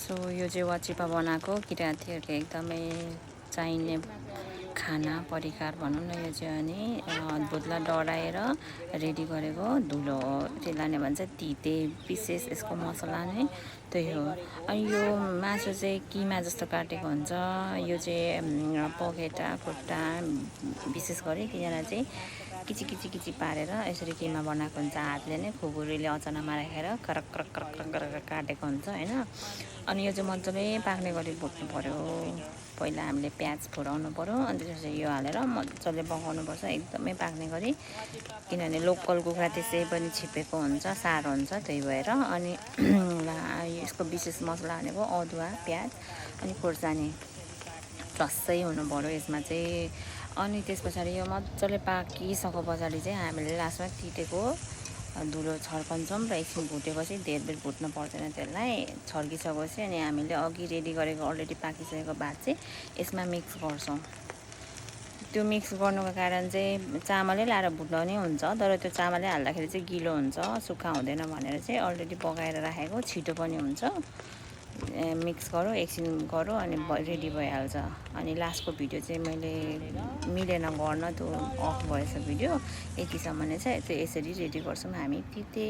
So यो चाहिँ वाचिपा बनाएको किराँतीहरूको एकदमै चाहिने खाना परिकार भनौँ न। यो चाहिँ अनि दुधलाई डढाएर रेडी गरेको धुलो हो, त्यसलाई नै भन्छ तिते। विशेष यसको मसला नै त्यही हो। अनि यो मासु चाहिँ किमा जस्तो काटेको हुन्छ। यो चाहिँ पखेटा खुट्टा विशेष गरी तिनीहरूलाई चाहिँ किची पारेर यसरी किमा बनाएको हुन्छ। हातले नै खुकुरीले अचानामा राखेर करक करक करक करक गरेर काटेको हुन्छ होइन। अनि यो चाहिँ मजाले पाक्ने गरी भुट्नु पऱ्यो। पहिला हामीले प्याज फुराउनु पऱ्यो, अनि त्यसपछि यो हालेर मजाले पकाउनुपर्छ एकदमै पाक्ने गरी, किनभने लोकल कुखुरा त्यसै पनि छिपेको हुन्छ, सारो हुन्छ, त्यही भएर। अनि यसको विशेष मसला भनेको अदुवा, प्याज अनि खोर्सानी रस्सै हुनु पऱ्यो यसमा चाहिँ। अनि त्यस पछाडि यो मजाले पाकिसके पछाडि चाहिँ हामीले लास्टमा तितेको धुलो छर्कन्छौँ र एकछिन भुटेपछि धेर बेर भुट्नु पर्दैन त्यसलाई। छर्किसकेपछि अनि हामीले अघि रेडी गरेको अलरेडी पाकिसकेको भात चाहिँ यसमा मिक्स गर्छौँ। त्यो मिक्स गर्नुको कारण चाहिँ चामलै लाएर भुट्ने हुन्छ, तर त्यो चामलै हाल्दाखेरि चाहिँ गिलो हुन्छ, सुक्खा हुँदैन भनेर चाहिँ अलरेडी पकाएर राखेको छिटो पनि हुन्छ। मिक्स गरौँ, एकछिन गरौँ अनि रेडी भइहाल्छ। अनि लास्टको भिडियो चाहिँ मैले मिलेन गर्न, त्यो अफ भएछ भिडियो। यतिसम्म नै चाहिँ त्यो यसरी रेडी गर्छौँ हामी तिते।